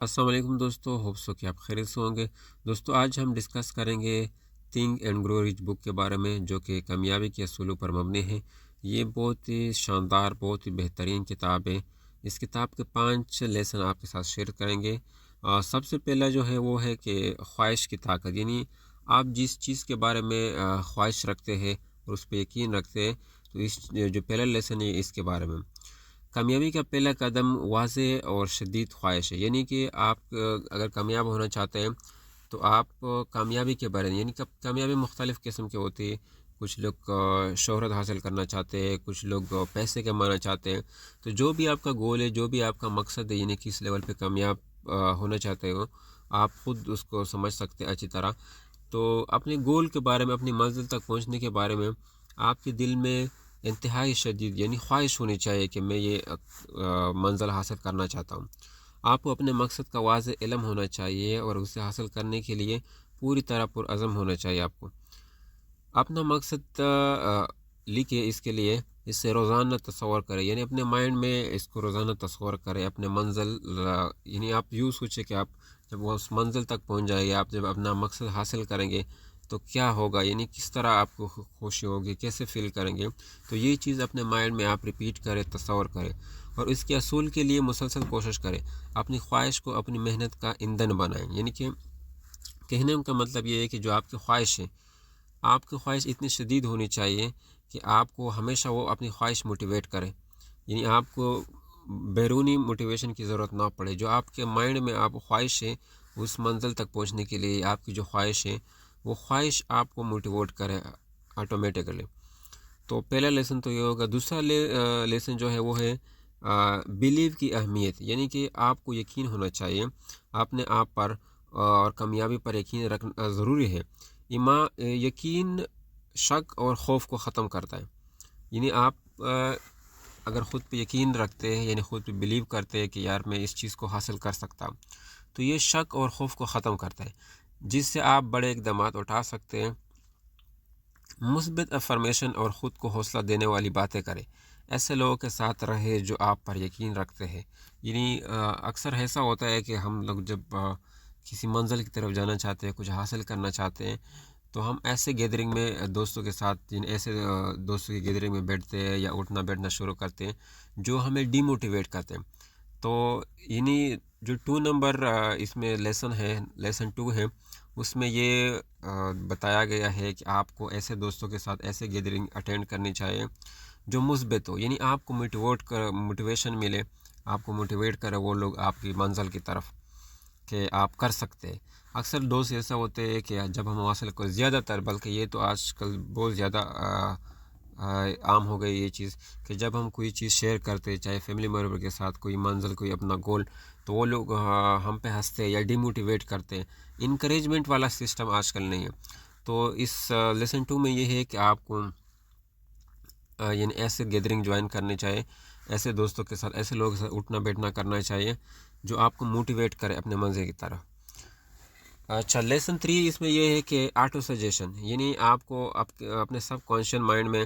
السلام علیکم دوستو، ہوپ سو کہ آپ خیریت سے ہوں گے۔ دوستو آج ہم ڈسکس کریں گے تھنک اینڈ گرو ریچ بک کے بارے میں، جو کہ کامیابی کے اصولوں پر مبنی ہے۔ یہ بہت ہی شاندار، بہت ہی بہترین کتاب ہے۔ اس کتاب کے 5 لیسن آپ کے ساتھ شیئر کریں گے۔ سب سے پہلا جو ہے وہ ہے کہ خواہش کی طاقت، یعنی آپ جس چیز کے بارے میں خواہش رکھتے ہیں اور اس پہ یقین رکھتے ہیں، تو اس جو پہلا لیسن ہے اس کے بارے میں۔ کامیابی کا پہلا قدم واضح اور شدید خواہش ہے، یعنی کہ آپ اگر کامیاب ہونا چاہتے ہیں تو آپ کامیابی کے بارے میں، یعنی کہ کامیابی مختلف قسم کے ہوتی ہے۔ کچھ لوگ شہرت حاصل کرنا چاہتے ہیں، کچھ لوگ پیسے کمانا چاہتے ہیں۔ تو جو بھی آپ کا گول ہے، جو بھی آپ کا مقصد ہے، یعنی کس لیول پہ کامیاب ہونا چاہتے ہو، آپ خود اس کو سمجھ سکتے ہیں اچھی طرح۔ تو اپنے گول کے بارے میں، اپنی منزل تک پہنچنے کے بارے میں آپ کے دل میں انتہائی شدید یعنی خواہش ہونی چاہیے کہ میں یہ منزل حاصل کرنا چاہتا ہوں۔ آپ کو اپنے مقصد کا واضح علم ہونا چاہیے اور اسے حاصل کرنے کے لیے پوری طرح پرعزم ہونا چاہیے۔ آپ کو اپنا مقصد لکھے، اس کے لیے اس سے روزانہ تصور کرے، یعنی اپنے مائنڈ میں اس کو روزانہ تصور کرے اپنے منزل، یعنی آپ یوں سوچے کہ آپ جب وہ اس منزل تک پہنچ جائے گے، آپ جب اپنا مقصد حاصل کریں گے تو کیا ہوگا، یعنی کس طرح آپ کو خوشی ہوگی، کیسے فیل کریں گے۔ تو یہ چیز اپنے مائنڈ میں آپ ریپیٹ کریں، تصور کریں اور اس کے اصول کے لیے مسلسل کوشش کریں۔ اپنی خواہش کو اپنی محنت کا ایندھن بنائیں، یعنی کہ کہنے کا مطلب یہ ہے کہ جو آپ کی خواہش ہے، آپ کی خواہش اتنی شدید ہونی چاہیے کہ آپ کو ہمیشہ وہ اپنی خواہش موٹیویٹ کرے، یعنی آپ کو بیرونی موٹیویشن کی ضرورت نہ پڑے۔ جو آپ کے مائنڈ میں آپ خواہش ہے، اس منزل تک پہنچنے کے لیے آپ کی جو خواہش ہے، وہ خواہش آپ کو موٹیویٹ کرے آٹومیٹکلی۔ تو پہلا لیسن تو یہ ہوگا۔ دوسرا لیسن جو ہے وہ ہے بیلیو کی اہمیت، یعنی کہ آپ کو یقین ہونا چاہیے اپنے آپ پر اور کامیابی پر یقین رکھنا ضروری ہے۔ یقین شک اور خوف کو ختم کرتا ہے، یعنی آپ اگر خود پہ یقین رکھتے ہیں، یعنی خود پہ بلیو کرتے ہیں کہ یار میں اس چیز کو حاصل کر سکتا ہوں، تو یہ شک اور خوف کو ختم کرتا ہے، جس سے آپ بڑے اقدامات اٹھا سکتے ہیں۔ مثبت افرمیشن اور خود کو حوصلہ دینے والی باتیں کریں۔ ایسے لوگوں کے ساتھ رہے جو آپ پر یقین رکھتے ہیں، یعنی اکثر ایسا ہوتا ہے کہ ہم لوگ جب کسی منزل کی طرف جانا چاہتے ہیں، کچھ حاصل کرنا چاہتے ہیں، تو ہم ایسے گیدرنگ میں دوستوں کے ساتھ، ایسے دوستوں کی گیدرنگ میں بیٹھتے ہیں یا اٹھنا بیٹھنا شروع کرتے ہیں جو ہمیں ڈی موٹیویٹ کرتے ہیں۔ تو یعنی جو 2 نمبر اس میں لیسن ہے، لیسن 2 ہے، اس میں یہ بتایا گیا ہے کہ آپ کو ایسے دوستوں کے ساتھ ایسے گیدرنگ اٹینڈ کرنی چاہیے جو مثبت ہو، یعنی آپ کو موٹیویشن ملے، آپ کو موٹیویٹ کرے وہ لوگ آپ کی منزل کی طرف کہ آپ کر سکتے ہیں۔ اکثر دوست ایسا ہوتے ہیں کہ جب ہم حاصل کو زیادہ تر، بلکہ یہ تو آج کل بہت زیادہ عام ہو گئی یہ چیز، کہ جب ہم کوئی چیز شیئر کرتے، چاہے فیملی ممبر کے ساتھ کوئی منزل، کوئی اپنا گول، تو وہ لوگ ہم پہ ہنستے یا ڈی موٹیویٹ کرتے ہیں۔ انکریجمنٹ والا سسٹم آج کل نہیں ہے۔ تو اس لیسن 2 میں یہ ہے کہ آپ کو یعنی ایسے گیدرنگ جوائن کرنی چاہیے، ایسے دوستوں کے ساتھ، ایسے لوگوں کے ساتھ اٹھنا بیٹھنا کرنا چاہیے جو آپ کو موٹیویٹ کرے اپنے منزل کی طرف۔ اچھا، لیسن 3 اس میں یہ ہے کہ آٹو سجیشن، یعنی آپ کو اپنے سب کانشین مائنڈ میں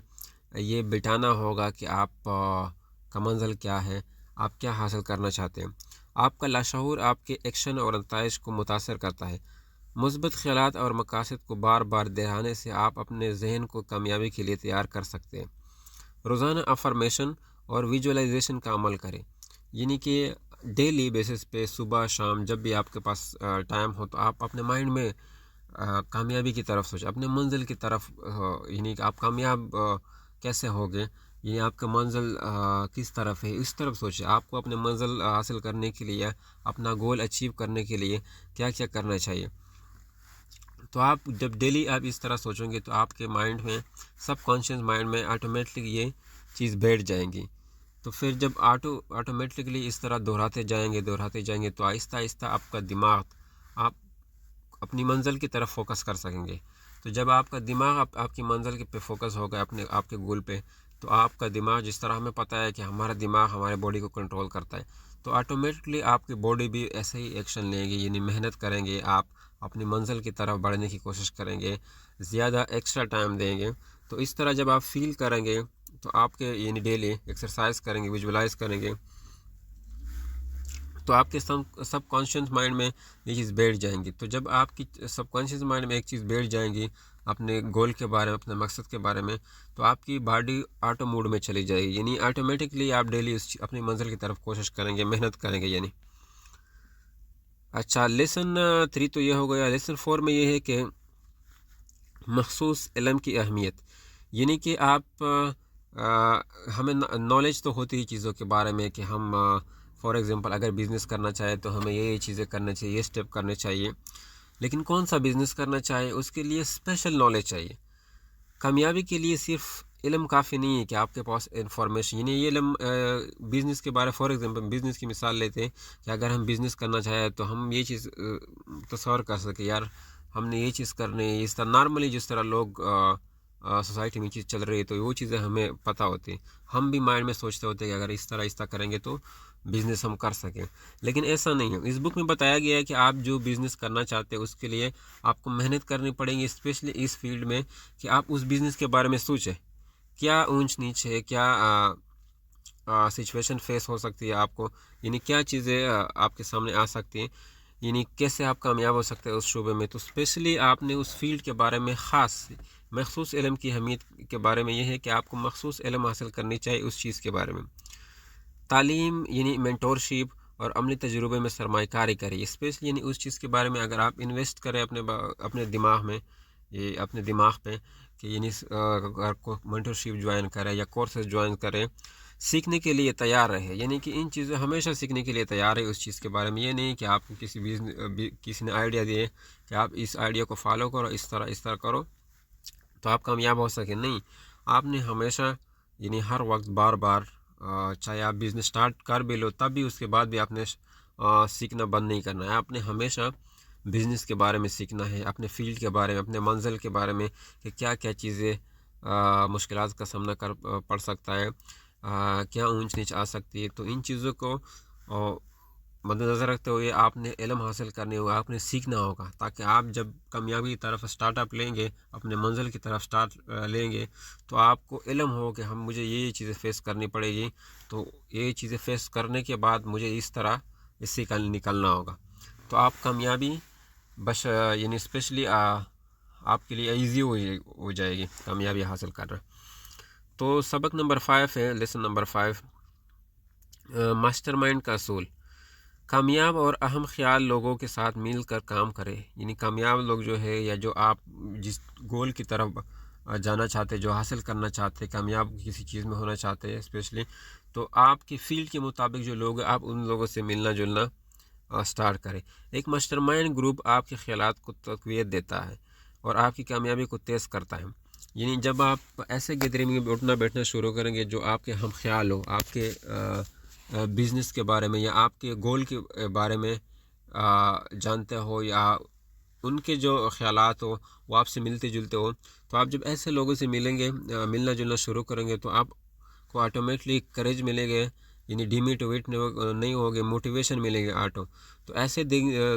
یہ بٹھانا ہوگا کہ آپ کا منزل کیا ہے، آپ کیا حاصل کرنا چاہتے ہیں۔ آپ کا لاشعور آپ کے ایکشن اور نتائج کو متاثر کرتا ہے۔ مثبت خیالات اور مقاصد کو بار بار دہرانے سے آپ اپنے ذہن کو کامیابی کے لیے تیار کر سکتے ہیں۔ روزانہ افرمیشن اور ویژولائزیشن کا عمل کریں، یعنی کہ ڈیلی بیسس پہ صبح شام جب بھی آپ کے پاس ٹائم ہو تو آپ اپنے مائنڈ میں کامیابی کی طرف سوچیں، اپنے منزل کی طرف، یعنی کہ آپ کامیاب کیسے ہوگے، یعنی آپ کا منزل کس طرف ہے، اس طرف سوچیں۔ آپ کو اپنے منزل حاصل کرنے کے لیے، اپنا گول اچیو کرنے کے لیے کیا کیا کرنا چاہیے۔ تو آپ جب ڈیلی آپ اس طرح سوچیں گے تو آپ کے مائنڈ میں، سب کانشیس مائنڈ میں آٹومیٹکلی یہ چیز بیٹھ جائیں گی۔ تو پھر جب آٹومیٹکلی اس طرح دہراتے جائیں گے تو آہستہ آہستہ آپ کا دماغ، آپ اپنی منزل کی طرف فوکس کر سکیں گے۔ تو جب آپ کا دماغ آپ کی منزل پہ فوکس ہوگا، آپ کے گول پہ، تو آپ کا دماغ، جس طرح ہمیں پتہ ہے کہ ہمارا دماغ ہمارے باڈی کو کنٹرول کرتا ہے، تو آٹومیٹکلی آپ کی باڈی بھی ایسے ہی ایکشن لیں گے، یعنی محنت کریں گے، آپ اپنی منزل کی طرف بڑھنے کی کوشش کریں گے، زیادہ ایکسٹرا ٹائم دیں گے۔ تو اس طرح جب آپ فیل کریں گے تو آپ کے یعنی ڈیلی ایکسرسائز کریں گے، ویژولائز کریں گے، تو آپ کے سب کانشیس مائنڈ میں یہ چیز بیٹھ جائیں گی. تو جب آپ کی سب کانشیس مائنڈ میں ایک چیز بیٹھ جائیں گی اپنے گول کے بارے میں، اپنے مقصد کے بارے میں، تو آپ کی باڈی آٹو موڈ میں چلی جائے گی. یعنی آٹومیٹکلی آپ ڈیلی اپنی منزل کی طرف کوشش کریں گے، محنت کریں گے. یعنی اچھا، لیسن 3 تو یہ ہو گیا. لیسن 4 میں یہ ہے کہ مخصوص علم کی اہمیت. یعنی کہ آپ ہمیں نالج تو ہوتی ہے چیزوں کے بارے میں کہ ہم فار ایگزامپل اگر بزنس کرنا چاہے تو ہمیں یہ چیزیں کرنا چاہیے، یہ اسٹیپ کرنے چاہیے. لیکن کون سا بزنس کرنا چاہیے اس کے لیے اسپیشل نالج چاہیے. کامیابی کے لیے صرف علم کافی نہیں ہے کہ آپ کے پاس انفارمیشن، یعنی یہ علم بزنس کے بارے، فار ایگزامپل بزنس کی مثال لیتے ہیں کہ اگر ہم بزنس کرنا چاہیں تو ہم یہ چیز تصور کر سکیں، یار ہم نے یہ چیز کرنی ہے. اس طرح نارملی جس طرح لوگ سوسائٹی میں چیز چل رہی ہے تو وہ چیزیں ہمیں پتہ ہوتی ہیں. ہم بھی مائنڈ میں سوچتے ہوتے ہیں کہ اگر اس طرح کریں گے تو بزنس ہم کر سکیں. لیکن ایسا نہیں ہے. اس بک میں بتایا گیا ہے کہ آپ جو بزنس کرنا چاہتے ہیں اس کے لیے آپ کو محنت کرنی پڑیں گی، اسپیشلی اس فیلڈ میں کہ آپ اس بزنس کے بارے میں سوچیں کیا اونچ نیچ ہے، کیا سچویشن فیس ہو سکتی ہے آپ کو، یعنی کیا چیزیں آپ کے سامنے آ سکتی ہیں، یعنی کیسے آپ کامیاب ہو سکتے ہیں اس شعبے میں. تو اسپیشلی آپ نے اس فیلڈ کے بارے میں مخصوص علم کی اہمیت کے بارے میں یہ ہے کہ آپ کو مخصوص علم حاصل کرنی چاہیے اس چیز کے بارے میں. تعلیم یعنی مینٹورشپ اور عملی تجربے میں سرمایہ کاری کریں، اسپیشلی یعنی اس چیز کے بارے میں اگر آپ انویسٹ کریں اپنے دماغ میں، یہ اپنے دماغ پہ کہ یعنی مینٹورشپ جوائن کریں یا کورسز جوائن کریں، سیکھنے کے لیے تیار رہے. یعنی کہ ان چیزیں ہمیشہ سیکھنے کے لیے تیار ہے اس چیز کے بارے میں. یہ نہیں کہ آپ کو کسی نے آئیڈیا دیے کہ آپ اس آئیڈیا کو فالو کرو، اس طرح کرو تو آپ کامیاب ہو سکیں. نہیں، آپ نے ہمیشہ یعنی ہر وقت بار بار چاہے آپ بزنس سٹارٹ کر بھی لو تب بھی اس کے بعد بھی آپ نے سیکھنا بند نہیں کرنا ہے. آپ نے ہمیشہ بزنس کے بارے میں سیکھنا ہے، اپنے فیلڈ کے بارے میں، اپنے منزل کے بارے میں کہ کیا کیا چیزیں مشکلات کا سامنا پڑ سکتا ہے، کیا اونچ نیچ آ سکتی ہے. تو ان چیزوں کو مد نظر رکھتے ہوئے آپ نے علم حاصل کرنے ہوگا، آپ نے سیکھنا ہوگا تاکہ آپ جب کامیابی کی طرف سٹارٹ اپ لیں گے، اپنے منزل کی طرف لیں گے تو آپ کو علم ہو کہ مجھے یہ چیزیں فیس کرنی پڑے گی، تو یہ چیزیں فیس کرنے کے بعد مجھے اس سے نکلنا ہوگا. تو آپ کامیابی یعنی اسپیشلی آپ کے لیے ایزی ہو جائے گی کامیابی حاصل کرنا. تو سبق نمبر 5 ہے، لیسن نمبر 5، ماسٹر مائنڈ کا اصول. کامیاب اور اہم خیال لوگوں کے ساتھ مل کر کام کرے. یعنی کامیاب لوگ جو ہے یا جو آپ جس گول کی طرف جانا چاہتے، جو حاصل کرنا چاہتے، کامیاب کسی چیز میں ہونا چاہتے ہیں اسپیشلی، تو آپ کی فیلڈ کے مطابق جو لوگ ہیں آپ ان لوگوں سے ملنا جلنا سٹارٹ کریں. ایک ماسٹر مائنڈ گروپ آپ کے خیالات کو تقویت دیتا ہے اور آپ کی کامیابی کو تیز کرتا ہے. یعنی جب آپ ایسے گیدرنگ میں اٹھنا بیٹھنا شروع کریں گے جو آپ کے ہم خیال ہو، آپ کے بزنس کے بارے میں یا آپ کے گول کے بارے میں جانتے ہو، یا ان کے جو خیالات ہو وہ آپ سے ملتے جلتے ہو، تو آپ جب ایسے لوگوں سے ملیں گے، ملنا جلنا شروع کریں گے تو آپ کو آٹومیٹلی کریج ملے گا، یعنی ڈیمیٹویٹ نہیں ہوگے، موٹیویشن ملے گا آٹو. تو ایسے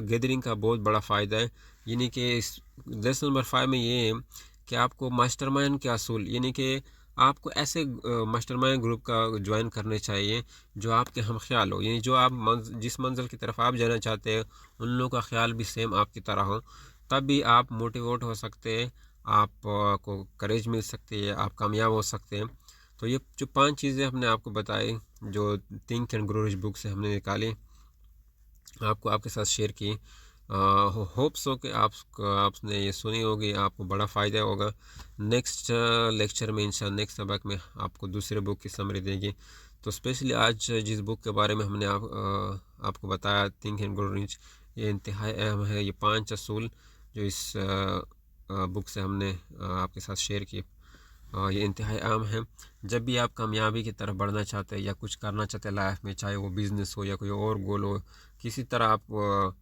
گیدرنگ کا بہت بڑا فائدہ ہے. یعنی کہ لیسن نمبر 5 میں یہ ہے کہ آپ کو ماسٹر مائنڈ کے اصول، یعنی کہ آپ کو ایسے ماسٹر مائنڈ گروپ کا جوائن کرنے چاہیے جو آپ کے ہم خیال ہو، یعنی جو آپ جس منزل کی طرف آپ جانا چاہتے ہیں ان لوگوں کا خیال بھی سیم آپ کی طرح ہو، تب بھی آپ موٹیویٹ ہو سکتے ہیں، آپ کو کریج مل سکتی ہے، آپ کامیاب ہو سکتے ہیں. تو یہ جو 5 چیزیں ہم نے آپ کو بتائی جو تھنک اینڈ گرو رچ بک سے ہم نے نکالی، آپ کو آپ کے ساتھ شیئر کی. ہوپ سو کہ آپ نے یہ سنی ہوگی، آپ کو بڑا فائدہ ہوگا. نیکسٹ لیکچر میں انشاءاللہ نیکسٹ سبق میں آپ کو دوسرے بک کی سمری دے گی. تو اسپیشلی آج جس بک کے بارے میں ہم نے آپ کو بتایا تھنک اینڈ گرو رچ، یہ انتہائی اہم ہے. یہ 5 اصول جو اس بک سے ہم نے آپ کے ساتھ شیئر کی، یہ انتہائی اہم ہے. جب بھی آپ کامیابی کی طرف بڑھنا چاہتے ہیں یا کچھ کرنا چاہتے ہیں لائف میں، چاہے وہ بزنس ہو یا کوئی اور گول ہو، کسی طرح آپ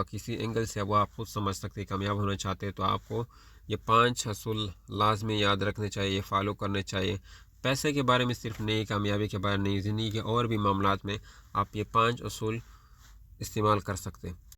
کسی اینگل سے وہ آپ خود سمجھ سکتے ہیں کامیاب ہونا چاہتے ہیں، تو آپ کو یہ 5 اصول لازمی یاد رکھنے چاہیے، فالو کرنے چاہیے. پیسے کے بارے میں صرف نہیں، کامیابی کے بارے میں نہیں، زندگی کے اور بھی معاملات میں آپ یہ 5 اصول استعمال کر سکتے ہیں.